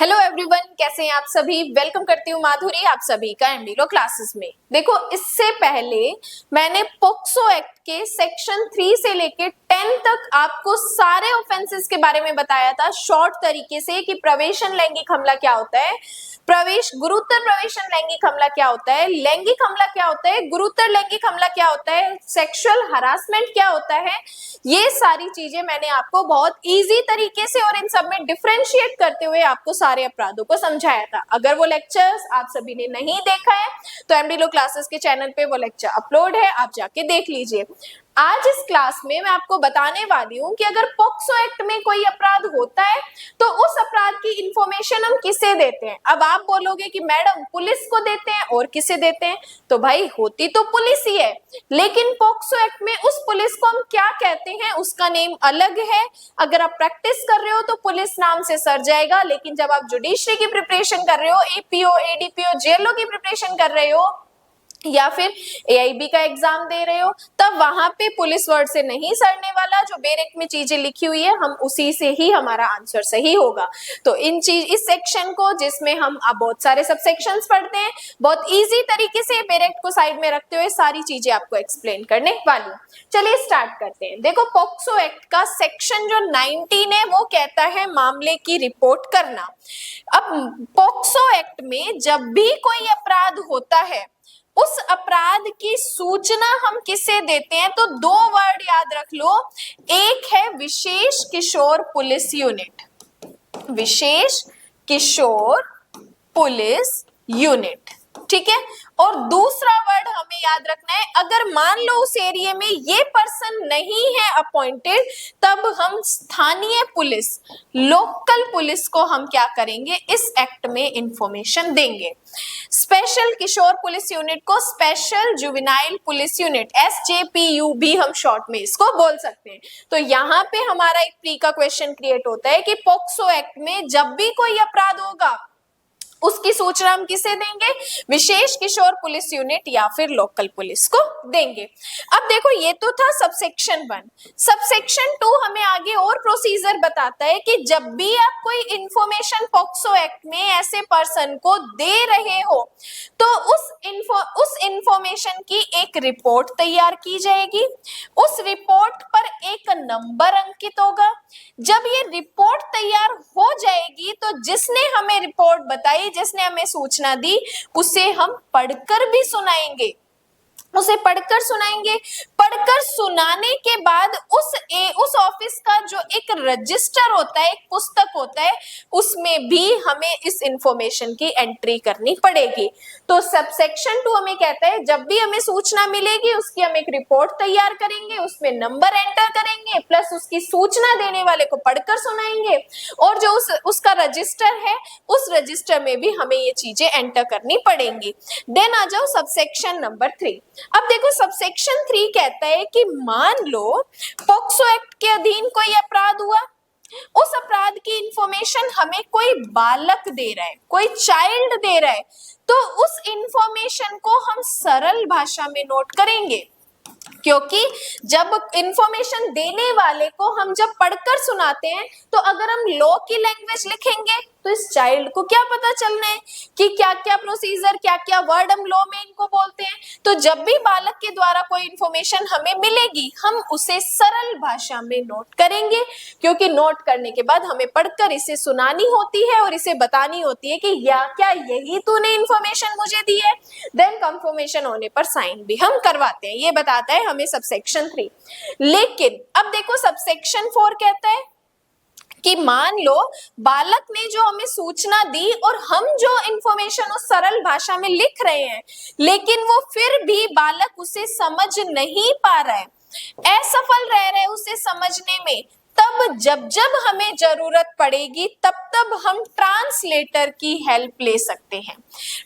Hello everyone, कैसे हैं आप सभी। वेलकम करती हूँ माधुरी आप सभी का एमबीलो क्लासेस में। देखो, इससे पहले मैंने पोक्सो एक्ट के सेक्शन 3 से लेके 10 तक आपको सारे ऑफेंसेस के बारे में बताया था शॉर्ट तरीके से कि प्रवेशन लैंगिक हमला क्या होता है, गुरुतर प्रवेशन लैंगिक हमला क्या होता है, लैंगिक हमला क्या होता है, गुरुतर लैंगिक हमला क्या होता है, सेक्सुअल हरासमेंट क्या होता है। ये सारी चीजें मैंने आपको बहुत इजी तरीके से और इन सब में डिफरेंशिएट करते हुए आपको सारे अपराधों को समझाया था। अगर वो लेक्चर्स आप सभी ने नहीं देखा है तो एमडीलो क्लासेस के चैनल पे वो लेक्चर अपलोड है, आप जाके देख लीजिए। आज इस क्लास में मैं आपको बताने वाली हूँ कि अगर पॉक्सो एक्ट में कोई अपराध होता है तो उस अपराध की इंफॉर्मेशन हम किसे देते हैं। अब आप बोलोगे कि मैडम पुलिस को देते हैं, और किसे देते हैं, तो भाई होती तो पुलिस ही है, लेकिन पॉक्सो एक्ट में उस पुलिस को हम क्या कहते हैं उसका नेम अलग है। अगर आप प्रैक्टिस कर रहे हो तो पुलिस नाम से सर जाएगा, लेकिन जब आप जुडिशरी की प्रिपरेशन कर रहे हो, एपीओ, एडीपीओ, जेएलओ की प्रिपरेशन कर रहे हो या फिर एआईबी का एग्जाम दे रहे हो, तब वहां पे पुलिस वर्ड से नहीं सड़ने वाला। जो बेरेक में चीजें लिखी हुई है हम उसी से ही हमारा आंसर सही होगा। तो इस सेक्शन को, जिसमें हम अब बहुत सारे सब सेक्शंस पढ़ते हैं, बहुत इजी तरीके से बेरेक को साइड में रखते हुए सारी चीजें आपको एक्सप्लेन करने वाली हूं। चलिए स्टार्ट करते हैं। देखो, पॉक्सो एक्ट का सेक्शन जो 19 है वो कहता है मामले की रिपोर्ट करना। अब पॉक्सो एक्ट में जब भी कोई अपराध होता है उस अपराध की सूचना हम किसे देते हैं, तो दो वर्ड याद रख लो। एक है विशेष किशोर पुलिस यूनिट, विशेष किशोर पुलिस यूनिट, ठीक है। और दूसरा वर्ड हमें याद रखना है, अगर मान लो उस एरिया में ये पर्सन नहीं है अपॉइंटेड, तब हम स्थानीय पुलिस, लोकल पुलिस को हम क्या करेंगे, इस एक्ट में इंफॉर्मेशन देंगे। स्पेशल किशोर पुलिस यूनिट को स्पेशल जुवेनाइल पुलिस यूनिट, एसजेपीयू भी हम शॉर्ट में इसको बोल सकते हैं। तो यहाँ पे हमारा एक प्री का क्वेश्चन क्रिएट होता है कि पॉक्सो एक्ट में जब भी कोई अपराध होगा उसकी सूचना हम किसे देंगे, विशेष किशोर पुलिस यूनिट या फिर लोकल पुलिस को देंगे। अब देखो, ये तो था सबसेक्शन 1। सबसेक्शन 2 हमें आगे और प्रोसीजर बताता है कि जब भी आप कोई इंफॉर्मेशन पॉक्सो एक्ट में ऐसे पर्सन को दे रहे हो तो उस इंफॉर्मेशन की एक रिपोर्ट तैयार की जाएगी। उस रिपोर्ट पर एक नंबर अंकित होगा। जब ये रिपोर्ट तैयार हो जाएगी तो जिसने हमें रिपोर्ट बताई, जिसने हमें सूचना दी, उसे हम पढ़कर भी सुनाएंगे, उसे पढ़कर सुनाएंगे। पढ़कर सुनाने के बाद उस ऑफिस का जो एक रजिस्टर होता है, एक पुस्तक होता है, उसमें भी हमें इस इंफॉर्मेशन की एंट्री करनी पड़ेगी। तो सबसेक्शन 2 हमें कहता है जब भी हमें सूचना मिलेगी उसकी हम एक रिपोर्ट तैयार करेंगे, उसमें नंबर एंटर करेंगे, प्लस उसकी सूचना देने वाले को पढ़कर सुनाएंगे, और जो उसका रजिस्टर है उस रजिस्टर में भी हमें ये चीजें एंटर करनी पड़ेंगी। देन आ जाओ सबसेक्शन नंबर 3। अब देखो, सबसेक्शन 3 कहता है कि मान लो पॉक्सो एक्ट के अधीन कोई अपराध हुआ, उस अपराध की इंफॉर्मेशन हमें कोई बालक दे रहा है, कोई चाइल्ड दे रहा है, तो उस इंफॉर्मेशन को हम सरल भाषा में नोट करेंगे, क्योंकि जब इंफॉर्मेशन देने वाले को हम जब पढ़कर सुनाते हैं तो अगर हम लॉ की लैंग्वेज लिखेंगे तो इस चाइल्ड को क्या पता चलना है कि क्या क्या प्रोसीजर, क्या क्या वर्ड हम लॉ में इनको बोलते हैं। तो जब भी बालक के द्वारा कोई इंफॉर्मेशन हमें मिलेगी हम उसे सरल भाषा में नोट करेंगे, क्योंकि नोट करने के बाद हमें पढ़कर इसे सुनानी होती है और इसे बतानी होती है कि या क्या यही तूने इंफॉर्मेशन मुझे दी है। देन कंफर्मेशन होने पर साइन भी हम करवाते हैं। ये बताता है हमें सबसेक्शन 3। लेकिन अब देखो, सबसेक्शन 4 कहता है कि मान लो बालक ने जो हमें सूचना दी और हम जो इंफॉर्मेशन उस सरल भाषा में लिख रहे हैं, लेकिन वो फिर भी बालक उसे समझ नहीं पा रहा है, असफल रह रहा है उसे समझने में, तब जब जब हमें जरूरत पड़ेगी तब तब हम ट्रांसलेटर की हेल्प ले सकते हैं।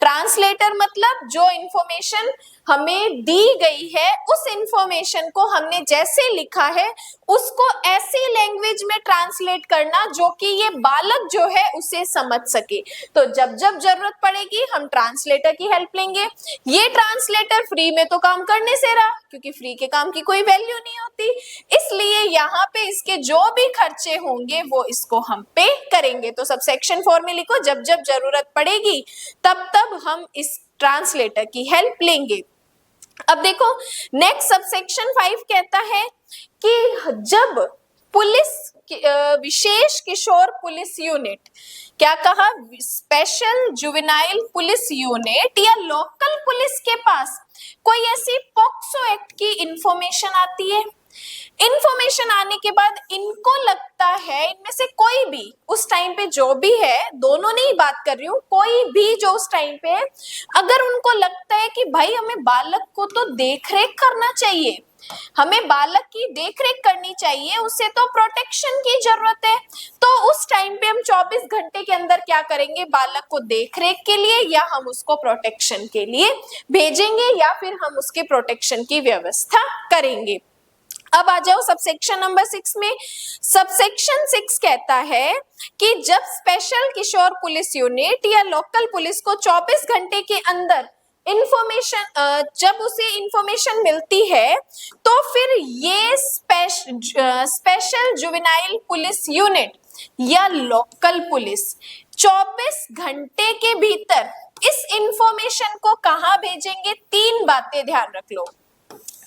ट्रांसलेटर मतलब जो इंफॉर्मेशन हमें दी गई है उस इंफॉर्मेशन को हमने जैसे लिखा है उसको ऐसी लैंग्वेज में ट्रांसलेट करना जो कि ये बालक जो है उसे समझ सके। तो जब जब जरूरत पड़ेगी हम ट्रांसलेटर की हेल्प लेंगे। ये ट्रांसलेटर फ्री में तो काम करने से रहा, क्योंकि फ्री के काम की कोई वैल्यू नहीं होती, इसलिए यहाँ पे इसके जो भी खर्चे होंगे वो इसको हम पे करेंगे। तो सबसेक्शन 4 में लिखो जब जब जरूरत पड़ेगी तब तब हम इस ट्रांसलेटर की हेल्प लेंगे। अब देखो नेक्स्ट सबसेक्शन 5 कहता है कि जब पुलिस विशेष किशोर पुलिस यूनिट, क्या कहा, स्पेशल जुवेनाइल पुलिस यूनिट या लोकल पुलिस के पास कोई ऐसी पॉक्सो एक्ट की इंफॉर्मेशन आती है, इंफॉर्मेशन आने के बाद इनको लगता है इनमें से कोई भी उस टाइम पे जो भी है, दोनों नहीं बात कर रही हूँ, कोई भी जो उस टाइम पे है, अगर उनको लगता है कि भाई हमें बालक को तो देखरेख करना चाहिए, हमें बालक की देखरेख करनी चाहिए, उसे तो प्रोटेक्शन की जरूरत है, तो उस टाइम पे हम 24 घंटे के अंदर क्या करेंगे, बालक को देखरेख के लिए या हम उसको प्रोटेक्शन के लिए भेजेंगे या फिर हम उसके प्रोटेक्शन की व्यवस्था करेंगे। अब आ जाओ सबसेक्शन नंबर 6 में। सबसेक्शन 6 कहता है कि जब स्पेशल किशोर पुलिस यूनिट या लोकल पुलिस को 24 घंटे के अंदर इंफॉर्मेशन, जब उसे इंफॉर्मेशन मिलती है तो फिर ये स्पेशल जुवेनाइल पुलिस यूनिट या लोकल पुलिस 24 घंटे के भीतर इस इंफॉर्मेशन को कहां भेजेंगे, तीन बातें ध्यान रख लो,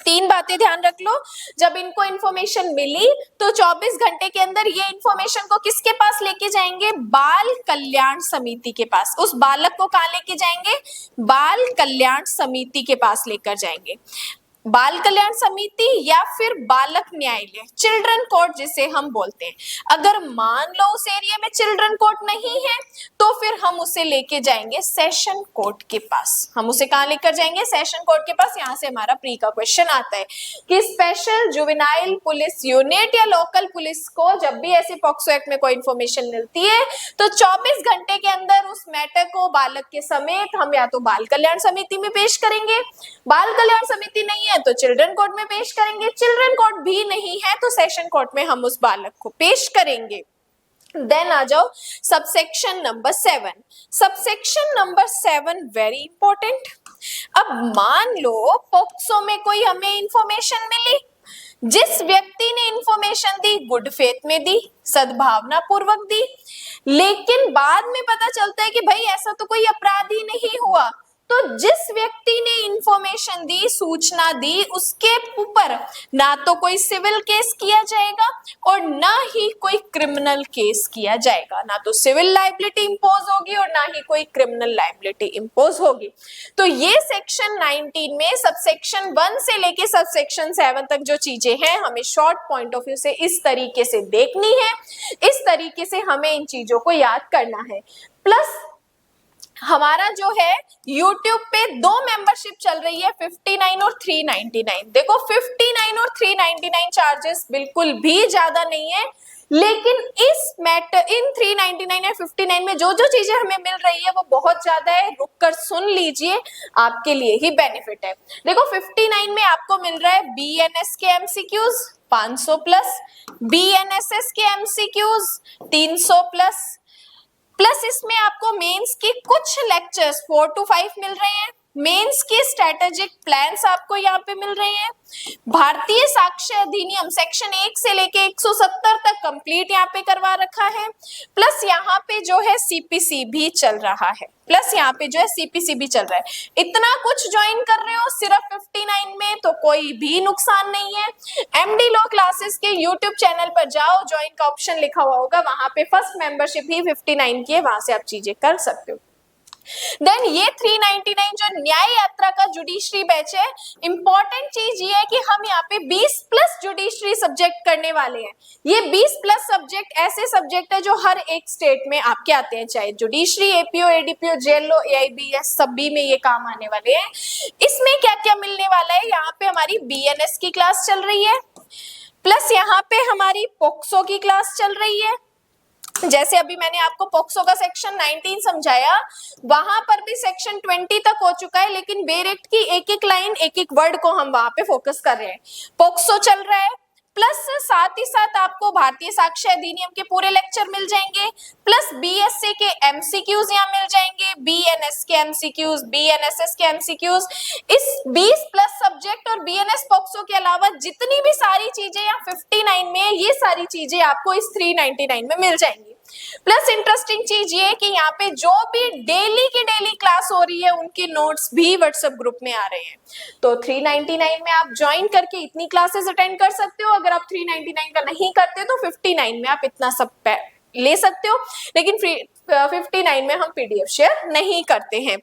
तीन बातें ध्यान रख लो। जब इनको इंफॉर्मेशन मिली तो 24 घंटे के अंदर ये इंफॉर्मेशन को किसके पास लेके जाएंगे, बाल कल्याण समिति के पास। उस बालक को कहां लेके जाएंगे, बाल कल्याण समिति के पास लेकर जाएंगे। बाल कल्याण समिति या फिर बालक न्यायालय, चिल्ड्रन कोर्ट जिसे हम बोलते हैं। अगर मान लो उस एरिया में चिल्ड्रन कोर्ट नहीं है तो फिर हम उसे लेके जाएंगे सेशन कोर्ट के पास। हम उसे कहां लेकर जाएंगे, सेशन कोर्ट के पास। यहां से हमारा प्री का क्वेश्चन आता है कि स्पेशल जुवेनाइल पुलिस यूनिट या लोकल पुलिस को जब भी ऐसी पॉक्सो एक्ट में कोई इंफॉर्मेशन मिलती है तो 24 घंटे के अंदर उस मैटर को बालक के समेत हम या तो बाल कल्याण समिति में पेश करेंगे, बाल कल्याण समिति नहीं है तो चिल्ड्रन कोर्ट में पेश करेंगे, चिल्ड्रन कोर्ट भी नहीं है तो सेशन कोर्ट में हम उस बालक को पेश करेंगे। देन आ जाओ subsection number 7। Subsection number 7 very important. अब मान लो पॉक्सो में कोई हमें इंफॉर्मेशन मिली, जिस व्यक्ति ने इंफॉर्मेशन दी गुड फेथ में दी, सद्भावना पूर्वक दी, लेकिन बाद में पता चलता है कि भाई ऐसा तो कोई अपराध ही नहीं हुआ, तो जिस व्यक्ति ने इंफॉर्मेशन दी, सूचना दी, उसके ऊपर ना तो कोई सिविल केस किया जाएगा और ना ही कोई क्रिमिनल केस किया जाएगा, ना तो सिविल लायबिलिटी इंपोज होगी और ना ही कोई क्रिमिनल लायबिलिटी इंपोज होगी। तो ये सेक्शन 19 में सबसेक्शन 1 से लेके सबसेक्शन 7 तक जो चीजें हैं हमें शॉर्ट पॉइंट ऑफ व्यू से इस तरीके से देखनी है, इस तरीके से हमें इन चीजों को याद करना है। प्लस हमारा जो है YouTube पे 2 मेंबरशिप चल रही है, 59 और 399। देखो 59 और 399 चार्जेस बिल्कुल भी ज्यादा नहीं है, लेकिन इस मैटर इन 399 या 59 में जो जो चीजें हमें मिल रही है वो बहुत ज्यादा है। रुक कर सुन लीजिए, आपके लिए ही बेनिफिट है। देखो 59 में आपको मिल रहा है BNS के MCQs 500 प्लस, BNSS के MCQs 300 प्लस इसमें आपको मेंस के कुछ लेक्चर्स 4 to 5 मिल रहे हैं, मेंस के स्ट्रेटेजिक प्लान्स आपको यहाँ पे मिल रहे हैं, भारतीय साक्ष्य अधिनियम सेक्शन 1 से लेके 170 तक कंप्लीट यहाँ पे करवा रखा है, प्लस यहाँ पे जो है CPC भी चल रहा है, इतना कुछ ज्वाइन कर रहे हो सिर्फ 59 में तो कोई भी नुकसान नहीं है। MD लॉ क्लासेस के YouTube चैनल पर जाओ, ज्वाइन का ऑप्शन लिखा हुआ होगा, वहां पे फर्स्ट मेंबरशिप ही 59 की है, वहां से आप चीजें कर सकते हो। देन ये 399 जो न्याय यात्रा का जुडिशरी बैच है, इंपॉर्टेंट चीज ये है कि हम यहाँ पे 20 प्लस जुडिशरी सब्जेक्ट करने वाले हैं। ये 20 प्लस सब्जेक्ट ऐसे सब्जेक्ट है जो हर एक स्टेट में आपके आते हैं, चाहे जुडिशरी, APO, ADPO, जेल लो, AIBS सभी में ये काम आने वाले हैं। इसमें क्या क्या मिलने वाला है, यहाँ पे हमारी BNS की क्लास चल रही है, प्लस यहाँ पे हमारी पॉक्सो की क्लास चल रही है, जैसे अभी मैंने आपको पॉक्सो का सेक्शन 19 समझाया, वहां पर भी सेक्शन 20 तक हो चुका है, लेकिन बेर एक्ट की एक एक लाइन, एक एक वर्ड को हम वहां पे फोकस कर रहे हैं। पॉक्सो चल रहा है, प्लस साथ ही साथ आपको भारतीय साक्ष्य अधिनियम के पूरे लेक्चर मिल जाएंगे, प्लस बीएसए के एमसीक्यूज यहाँ मिल जाएंगे, बीएनएस के एमसीक्यूज, बीएनएसएस के एमसीक्यूज। इस 20 प्लस सब्जेक्ट और बीएनएस पॉक्सो के अलावा जितनी भी सारी चीजें यहाँ 59 में, ये सारी चीजें आपको इस 399 में मिल जाएंगी। प्लस इंटरेस्टिंग चीज ये कि यहाँ पे जो भी डेली की डेली क्लास हो रही है उनकी नोट्स भी व्हाट्सएप ग्रुप में आ रहे हैं। तो 399 में आप ज्वाइन करके इतनी क्लासेस अटेंड कर सकते हो। अगर आप 399 का नहीं करते तो 59 में आप इतना सब ले सकते हो, लेकिन 59 में हम पीडीएफ शेयर नहीं करते हैं।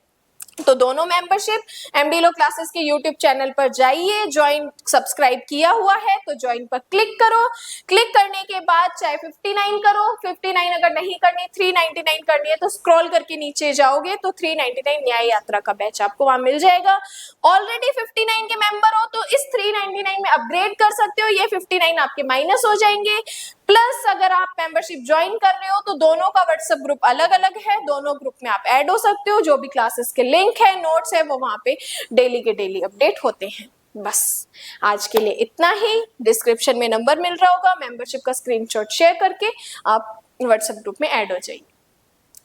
तो दोनों मेंबरशिप एमडी लो क्लासेस के यूट्यूब चैनल पर जाइए, ज्वाइन सब्सक्राइब किया हुआ है तो ज्वाइन पर क्लिक करो। क्लिक करने के बाद चाहे 59 करो, 59 अगर नहीं करनी, 399 करनी है तो स्क्रॉल करके नीचे जाओगे तो 399 न्याय यात्रा का बैच आपको वहां मिल जाएगा। ऑलरेडी 59 के मेंबर हो तो इस 399 में अपग्रेड कर सकते हो, ये 59 आपके माइनस हो जाएंगे। प्लस अगर आप मेंबरशिप ज्वाइन कर रहे हो तो दोनों का व्हाट्सएप ग्रुप अलग अलग है, दोनों ग्रुप में आप ऐड हो सकते हो। जो भी क्लासेस के लिंक है, नोट्स है, वो वहां पे डेली के डेली अपडेट होते हैं। बस आज के लिए इतना ही। डिस्क्रिप्शन में नंबर मिल रहा होगा, मेंबरशिप का स्क्रीनशॉट शेयर करके आप व्हाट्सएप ग्रुप में ऐड हो जाइए।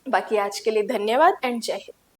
बाकी आज के लिए धन्यवाद एंड जय हिंद।